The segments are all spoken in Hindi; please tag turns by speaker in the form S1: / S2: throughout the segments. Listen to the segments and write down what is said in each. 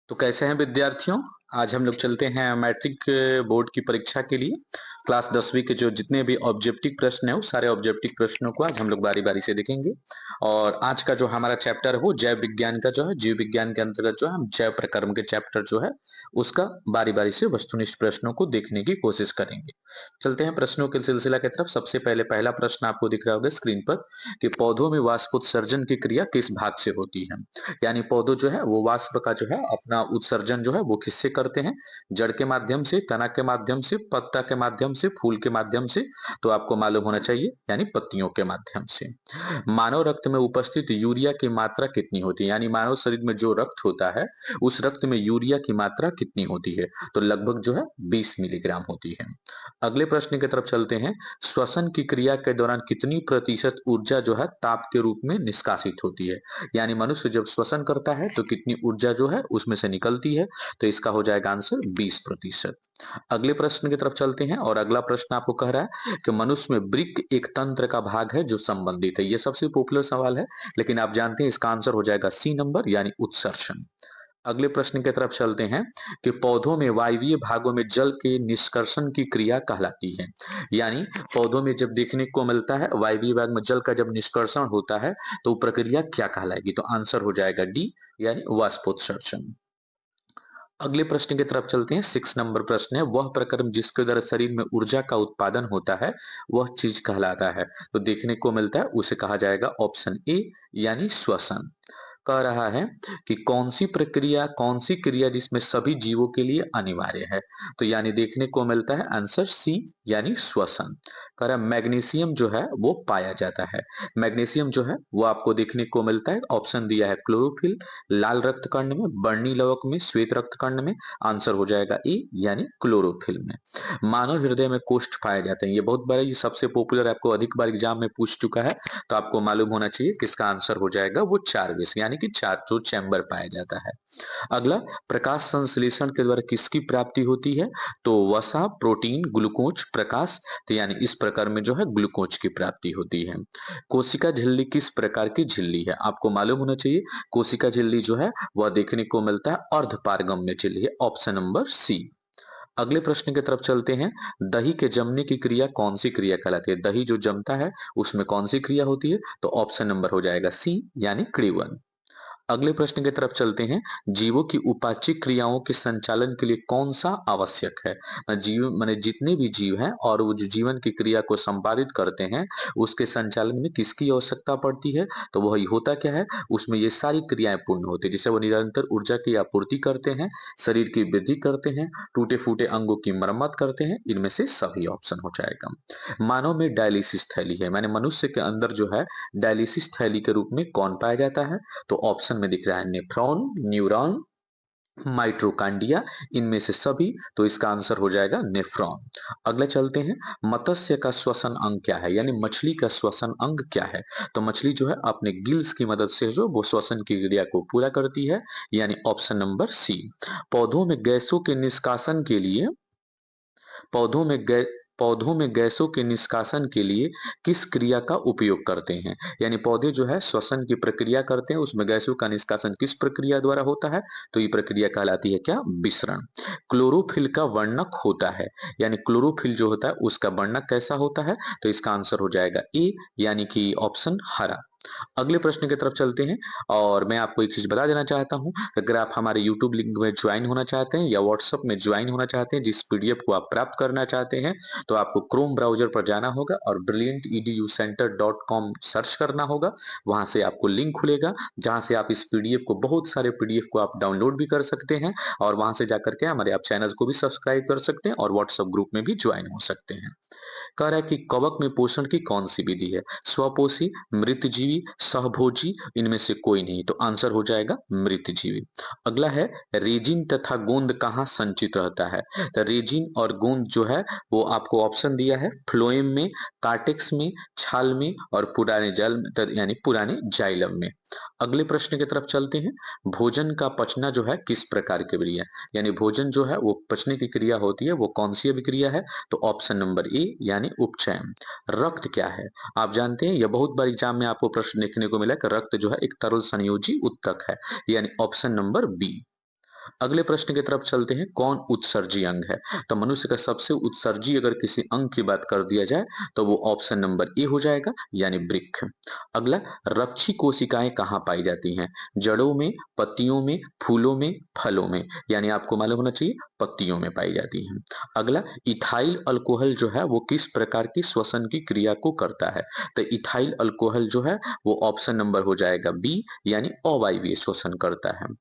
S1: तो कैसे हैं विद्यार्थियों? आज हम लोग चलते हैं मैट्रिक बोर्ड की परीक्षा के लिए। क्लास 10वीं के जो जितने भी ऑब्जेक्टिव प्रश्न है, वो सारे ऑब्जेक्टिव प्रश्नों को आज हम लोग बारी-बारी से देखेंगे। और आज का जो हमारा चैप्टर है वो जैव विज्ञान का जो है, जीव विज्ञान के अंतर्गत जो है हम जैव प्रकर्म के चैप्टर जो है उसका बारी-बारी से वस्तुनिष्ठ प्रश्नों को देखने की कोशिश करेंगे। चलते हैं प्रश्नों के सिलसिला की तरफ। सबसे पहले पहला प्रश्न आपको दिख रहा होगा स्क्रीन पर कि पौधों में वाष्पोत्सर्जन की क्रिया किस भाग से होती है? यानी पौधों जो है वो वाष्प का जो है अपना उत्सर्जन जो है वो किससे करते हैं? जड़ के माध्यम से, तना के माध्यम से, पत्ता के माध्यम से, फूल के माध्यम से। तो आपको मालूम होना चाहिए यानी पत्तियों के माध्यम से। मानव रक्त में उपस्थित यूरिया की मात्रा कितनी होती है? यानी मानव शरीर में जो रक्त होता है उस रक्त में यूरिया की मात्रा कितनी होती है? तो लगभग जो है 20 मिलीग्राम होती है। अगले प्रश्न की तरफ चलते हैं। श्वसन की क्रिया के दौरान कितनी प्रतिशत ऊर्जा जो है ताप के रूप में निष्कासित होती है? यानी मनुष्य जब श्वसन करता है तो कितनी ऊर्जा जो है उसमें से निकलती है? तो इसका हो जाएगा आंसर 20%। अगले प्रश्न की तरफ चलते हैं और अगला प्रश्न आपको कह रहा है कि मनुष्य में वृक्क एक तंत्र का भाग है जो संबंधित है। ये सबसे पॉपुलर सवाल है, लेकिन आप जानते हैं इसका आंसर हो जाएगा सी नंबर यानी उत्सर्जन। अगले प्रश्न की तरफ चलते हैं कि पौधों में वायवीय भागों में जल के निष्कर्षण की क्रिया कहलाती है। यानी पौधों में जब देखने को मिलता है वायवीय भाग में जल का जब निष्कर्षण होता है तो वो प्रक्रिया क्या कहलाएगी? तो आंसर हो जाएगा डी यानी वाष्पोत्सर्जन। अगले प्रश्न की तरफ चलते हैं। 6 नंबर प्रश्न है, वह प्रक्रम जिसके द्वारा शरीर में ऊर्जा का उत्पादन होता है वह चीज कहलाता है? तो देखने को मिलता है उसे कहा जाएगा ऑप्शन ए यानी श्वसन। कह रहा है कि कौन सी क्रिया जिसमें सभी जीवों के लिए अनिवार्य है? तो यानी देखने को मिलता है आंसर सी यानी श्वसन। कह रहा है मैग्नीशियम जो है वो पाया जाता है। मैग्नीशियम जो है वो आपको देखने को मिलता है, ऑप्शन दिया है क्लोरोफिल, लाल रक्त कण में, बर्नी लवक में, श्वेत रक्त कण में। आंसर हो जाएगा ए यानी क्लोरोफिल में। मानव हृदय में कोष्ठ पाए जाते हैं। ये बहुत बड़ा, ये सबसे पॉपुलर, आपको अधिक बार एग्जाम में पूछ चुका है, तो आपको मालूम होना चाहिए किसका आंसर हो जाएगा वो 4 विष यानी कि 4 जो चैम्बर पाया जाता है। अगला, प्रकाश संश्लेषण के द्वारा किसकी प्राप्ति होती है? तो वसा, प्रोटीन, ग्लूकोज, प्रकाश। तो यानी इस प्रकार में जो है ग्लूकोज की प्राप्ति होती है। कोशिका झिल्ली किस प्रकार की झिल्ली है? आपको मालूम होना चाहिए कोशिका झिल्ली जो है वह देखने को मिलता है अर्धपारगम्य झिल्ली है, ऑप्शन नंबर सी। अगले प्रश्न की तरफ चलते हैं। दही के जमने की क्रिया कौन सी क्रिया कहलाती है? दही जो जमता है उसमें कौन सी क्रिया होती है? तो ऑप्शन नंबर हो जाएगा सी यानी क्रीवन। अगले प्रश्न की तरफ चलते हैं। जीवों की उपाच्य क्रियाओं के संचालन के लिए कौन सा आवश्यक है? जीव माने जितने भी जीव हैं और वो जो जीवन की क्रिया को संपादित करते हैं उसके संचालन में किसकी आवश्यकता पड़ती है? तो वही होता क्या है, उसमें ये सारी क्रियाएं पूर्ण होती है, जिससे वो निरंतर ऊर्जा की आपूर्ति करते हैं, शरीर की वृद्धि करते हैं, टूटे फूटे अंगों की मरम्मत करते हैं। इनमें से सभी ऑप्शन हो जाएगा। मानव में डायलिसिस थैली है, माने मनुष्य के अंदर जो है डायलिसिस थैली के रूप में कौन पाया जाता है? तो ऑप्शन में दिख रहा है नेफ्रॉन, न्यूरॉन, माइट्रोकांडिया। इनमें से सभी, तो इसका आंसर हो जाएगा नेफ्रॉन। अगला चलते हैं। मत्स्य का श्वसन अंग क्या है? यानी मछली का श्वसन अंग क्या है? तो मछली जो है अपने गिल्स की मदद से जो वो श्वसन की क्रिया को पूरा करती है, यानी ऑप्शन नंबर सी। पौधों में गैसों के निष्कासन के लिए पौधों में गै पौधों में गैसों के निष्कासन के लिए किस क्रिया का उपयोग करते हैं? यानी पौधे जो है श्वसन की प्रक्रिया करते हैं, उसमें गैसों का निष्कासन किस प्रक्रिया द्वारा होता है? तो ये प्रक्रिया कहलाती है क्या? विसरण। क्लोरोफिल का वर्णक होता है, यानी क्लोरोफिल जो होता है उसका वर्णक कैसा होता है? तो इसका आंसर हो जाएगा ए यानी कि ऑप्शन हरा। अगले प्रश्न की तरफ चलते हैं और मैं आपको एक चीज बता देना चाहता हूं, अगर आप हमारे यूट्यूब लिंक में ज्वाइन होना चाहते हैं या व्हाट्सएप में ज्वाइन होना चाहते हैं, जिस पीडीएफ को आप प्राप्त करना चाहते हैं, तो आपको क्रोम ब्राउजर पर जाना होगा और brillianteducenter.com सर्च करना होगा। वहां से आपको लिंक खुलेगा जहां से आप इस पीडीएफ को, बहुत सारे पीडीएफ को आप डाउनलोड भी कर सकते हैं और वहां से जाकर के हमारे आप चैनल को भी सब्सक्राइब कर सकते हैं और व्हाट्सएप ग्रुप में भी ज्वाइन हो सकते हैं। कह रहा है कि कवक में पोषण की कौन सी विधि है? स्वपोषी, मृतजीवी, सहभोजी, इनमें से कोई नहीं। तो आंसर हो जाएगा मृतजीवी। अगला है, रेजिन तथा गोंद कहाँ संचित रहता है? तो रेजिन और गोंद जो है वो आपको ऑप्शन दिया है फ्लोएम में, कार्टेक्स में, छाल में और पुराने जल में यानी पुराने जाइलम में। अगले प्रश्न की तरफ चलते हैं। भोजन का पचना जो है किस प्रकार की क्रिया, यानी भोजन जो है वो पचने की क्रिया होती है, वो कौन सी अभिक्रिया है? तो ऑप्शन नंबर ए यानी उपचयन। रक्त क्या है? आप जानते हैं यह बहुत बार एग्जाम में आपको प्रश्न देखने को मिला कि रक्त जो है एक तरल संयोजी उत्तक है, यानी ऑप्शन नंबर बी। अगले प्रश्न की तरफ चलते हैं, कौन उत्सर्जी अंग है? तो मनुष्य का सबसे उत्सर्जी अगर किसी अंग की बात कर दिया जाए तो वो ऑप्शन नंबर ए हो जाएगा, यानी वृक्क। अगला, रक्षी कोशिकाएं कहाँ पाई जाती हैं? जड़ों में, पत्तियों में, फूलों में, फलों में, यानी आपको मालूम होना चाहिए पत्तियों में पाई जाती हैं। अगला, इथाइल अल्कोहल जो है वो किस प्रकार की श्वसन की क्रिया को करता है? तो इथाइल अल्कोहल जो है वो ऑप्शन नंबर हो जाएगा बी, यानी अवायवीय श्वसन करता है।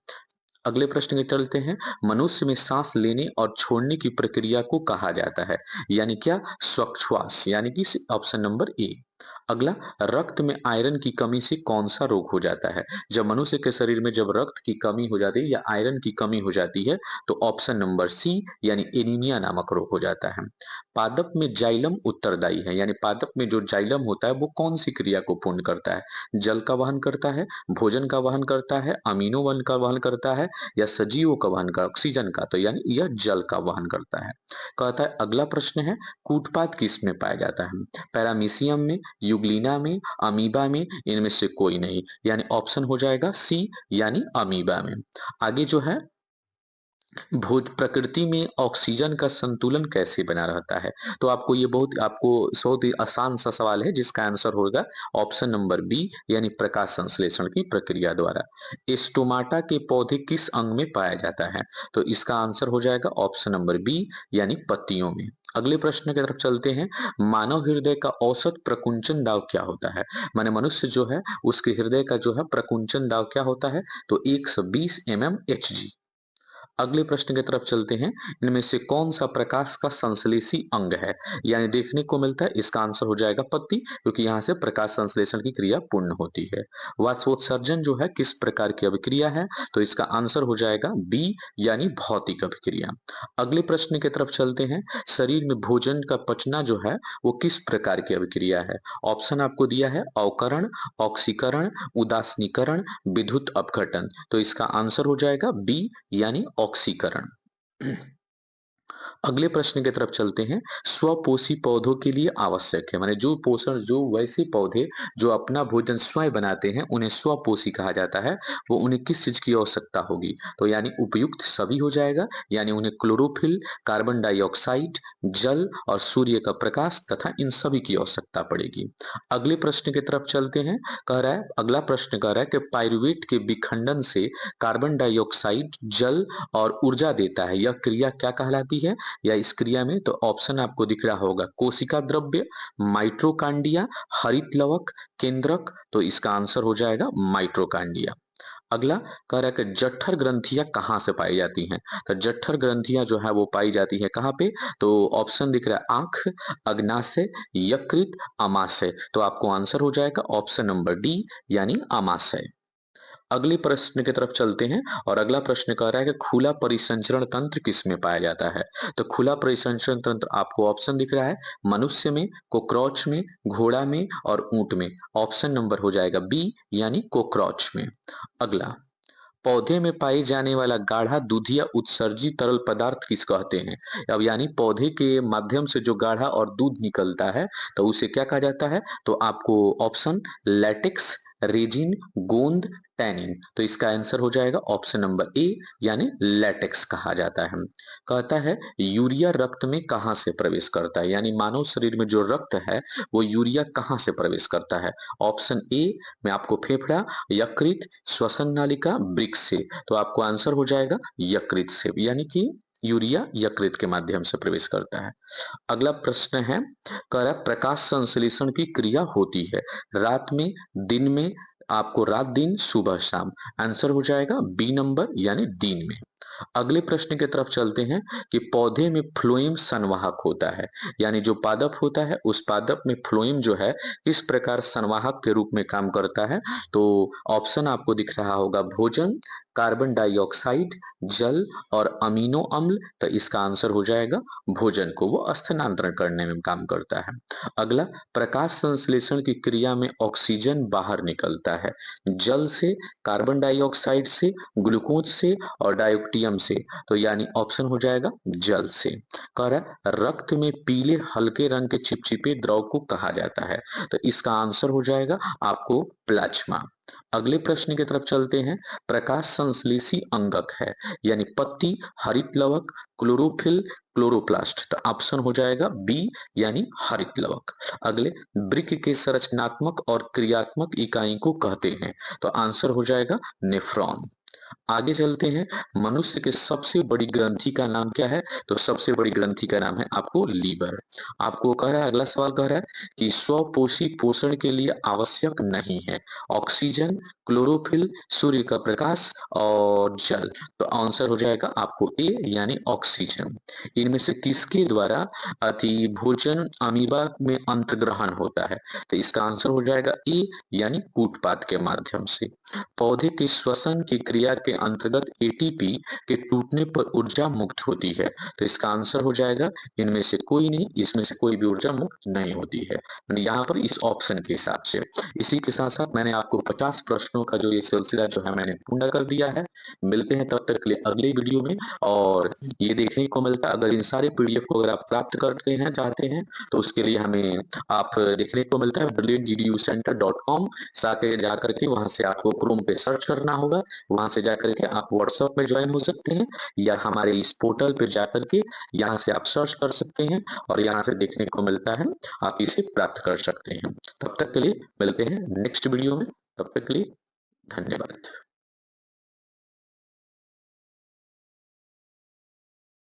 S1: अगले प्रश्न के चलते हैं, मनुष्य में सांस लेने और छोड़ने की प्रक्रिया को कहा जाता है, यानी क्या? श्वास, यानी कि ऑप्शन नंबर ए। अगला, रक्त में आयरन की कमी से कौन सा रोग हो जाता है? जब मनुष्य के शरीर में जब रक्त की कमी हो जाती है या आयरन की कमी हो जाती है तो ऑप्शन नंबर सी, यानी एनीमिया नामक रोग हो जाता है। पादप में जाइलम उत्तरदायी है, यानी पादप में जो जाइलम होता है वो कौन सी क्रिया को पूर्ण करता है? जल का वहन करता है, भोजन का वहन करता है, अमीनो वन का वहन करता है, या सजीवों का वहन का, ऑक्सीजन का, तो यानी यह जल का वहन करता है। कहता है अगला प्रश्न है, कूटपात किस में पाया जाता है? पैरामीशियम में, यूग्लिना में, अमीबा में, इनमें से कोई नहीं, यानी ऑप्शन हो जाएगा सी, यानी अमीबा में। आगे जो है, भोज प्रकृति में ऑक्सीजन का संतुलन कैसे बना रहता है? तो आपको ये बहुत ही आसान सा सवाल है जिसका आंसर होगा ऑप्शन नंबर बी, यानी प्रकाश संश्लेषण की प्रक्रिया द्वारा। स्टोमाटा के पौधे किस अंग में पाया जाता है? तो इसका आंसर हो जाएगा ऑप्शन नंबर बी, यानी पत्तियों में। अगले प्रश्न की तरफ चलते हैं, मानव हृदय का औसत प्रकुंचन दाब क्या होता है? माने मनुष्य जो है उसके हृदय का जो है प्रकुंचन दाब क्या होता है? तो 120 mmHg। अगले प्रश्न की तरफ चलते हैं, इनमें से कौन सा प्रकाश का संश्लेषी अंग है? यानी देखने को मिलता है, इसका आंसर हो जाएगा पत्ती, क्योंकि यहाँ से प्रकाश संश्लेषण की क्रिया पूर्ण होती है। वाष्पोत्सर्जन जो है किस प्रकार की अभिक्रिया है? तो इसका आंसर हो जाएगा बी, यानी भौतिक अभिक्रिया। अगले प्रश्न की तरफ चलते हैं, शरीर में भोजन का पचना जो है वो किस प्रकार की अभिक्रिया है? ऑप्शन आपको दिया है अवकरण, ऑक्सीकरण, उदासीनीकरण, विद्युत अपघटन, तो इसका आंसर हो जाएगा बी, यानी ऑक्सीकरण। अगले प्रश्न की तरफ चलते हैं, स्वपोषी पौधों के लिए आवश्यक है, माने जो पोषण, जो वैसे पौधे जो अपना भोजन स्वयं बनाते हैं उन्हें स्वपोषी कहा जाता है, वो उन्हें किस चीज की आवश्यकता होगी? तो यानी उपयुक्त सभी हो जाएगा, यानी उन्हें क्लोरोफिल, कार्बन डाइऑक्साइड, जल और सूर्य का प्रकाश तथा इन सभी की आवश्यकता पड़ेगी। अगले प्रश्न की तरफ चलते हैं, अगला प्रश्न कह रहा है कि पाइरुवेट के विखंडन से कार्बन डाइऑक्साइड, जल और ऊर्जा देता है, यह क्रिया क्या कहलाती है? या इस क्रिया में, तो ऑप्शन आपको दिख रहा होगा कोशिका द्रव्य, माइट्रोकांडिया, हरित लवक, केंद्रक, तो इसका आंसर हो जाएगा माइट्रोकांडिया। अगला कह रहा है कि जठर ग्रंथियां कहाँ से पाई जाती हैं? तो जठर ग्रंथियां जो है वो पाई जाती है कहाँ पे? तो ऑप्शन दिख रहा है आंख, अग्नाशय, यकृत, अमाशय, तो आपको आंसर हो जाएगा ऑप्शन नंबर डी, यानी अमाशय। अगले प्रश्न की तरफ चलते हैं, और अगला प्रश्न कह रहा है कि खुला परिसंचरण तंत्र किसमें पाया जाता है? तो खुला परिसंचरण तंत्र आपको ऑप्शन दिख रहा है मनुष्य में, कोकरोच में, घोड़ा में और ऊंट में, ऑप्शन नंबर हो जाएगा बी, यानी कोकरोच में। अगला, पौधे में पाए जाने वाला गाढ़ा दूधिया उत्सर्जी तरल पदार्थ किस कहते हैं? अब यानी पौधे के माध्यम से जो गाढ़ा और दूध निकलता है तो उसे क्या कहा जाता है? तो आपको ऑप्शन लैटेक्स, रेजिन, गोंद, टैनिन, तो इसका आंसर हो जाएगा ऑप्शन नंबर ए, यानी लैटेक्स कहा जाता है। कहता है यूरिया रक्त में कहाँ से प्रवेश करता है? यानी मानव शरीर में जो रक्त है वो यूरिया कहाँ से प्रवेश करता है? ऑप्शन ए में आपको फेफड़ा, यकृत, श्वसन नालिका, वृक्क से, तो आपको आंसर हो जाएगा यकृत से, यानी कि यूरिया यकृत के माध्यम से प्रवेश करता है। अगला प्रश्न है, कह रहा है प्रकाश संश्लेषण की क्रिया होती है रात में, दिन में, आपको रात दिन, सुबह शाम, आंसर हो जाएगा बी नंबर, यानी दिन में। अगले प्रश्न की तरफ चलते हैं कि पौधे में फ्लोएम संवाहक होता है, यानी जो पादप होता है उस पादप में फ्लोएम जो है किस प्रकार संवाहक के रूप में काम करता है? तो ऑप्शन आपको दिख रहा होगा भोजन, कार्बन डाइऑक्साइड, जल और अमीनो अम्ल, तो इसका आंसर हो जाएगा भोजन को वो स्थानांतरण करने में काम करता है। अगला, प्रकाश संश्लेषण की क्रिया में ऑक्सीजन बाहर निकलता है जल से, कार्बन डाइऑक्साइड से, ग्लूकोज से और डायोक्टियम से, तो यानी ऑप्शन हो जाएगा जल से। कह रहा है रक्त में पीले हल्के रंग के चिपचिपे द्रव को कहा जाता है, तो इसका आंसर हो जाएगा आपको प्लाज्मा। अगले प्रश्न की तरफ चलते हैं। प्रकाश संश्लेषी अंगक है, यानी पत्ती, हरित लवक, क्लोरोफिल, क्लोरोप्लास्ट। तो ऑप्शन हो जाएगा बी, यानी हरित लवक। अगले, वृक्क के संरचनात्मक और क्रियात्मक इकाई को कहते हैं। तो आंसर हो जाएगा नेफ्रॉन। आगे चलते हैं। मनुष्य के सबसे बड़ी ग्रंथि का नाम क्या है? तो सबसे बड़ी ग्रंथि का नाम है आपको लीवर। आपको कह रहा है, अगला सवाल कह रहा है कि स्वपोषी पोषण के लिए आवश्यक नहीं है ऑक्सीजन, क्लोरोफिल, सूर्य का प्रकाश और जल। तो आंसर हो जाएगा आपको ए, यानी ऑक्सीजन। इनमें से किसके द्वारा अति भोजन अमीबा में अंतर्ग्रहण होता है? तो इसका आंसर हो जाएगा ए, यानी कूटपाद के माध्यम से। पौधे के श्वसन की क्रिया के अंतर्गत एटीपी के टूटने पर ऊर्जा मुक्त होती है। तो इसका आंसर हो जाएगा इनमें से कोई नहीं, इसमें से कोई भी ऊर्जा मुक्त नहीं होती है यहाँ पर इस ऑप्शन के हिसाब से। इसी के साथ साथ मैंने आपको 50 प्रश्नों का जो ये सिलसिला जो है मैंने पूर्ण कर दिया है। मिलते हैं तब तक के लिए अगले वीडियो में। और ये देखने को मिलता है, अगर इन सारे पीडीएफ को अगर आप प्राप्त करते हैं चाहते हैं तो उसके लिए हमें आप देखने को मिलता है brillianteducenter.com। जाके जाकर के वहां से आपको क्रोम पे सर्च करना होगा। वहां से जाकर के आप व्हाट्सएप में ज्वाइन हो सकते हैं, या हमारे इस पोर्टल पे जाकर के यहाँ से आप सर्च कर सकते हैं और यहाँ से देखने को मिलता है, आप इसे प्राप्त कर सकते हैं। तब तक के लिए मिलते हैं नेक्स्ट वीडियो में। तब तक के लिए धन्यवाद।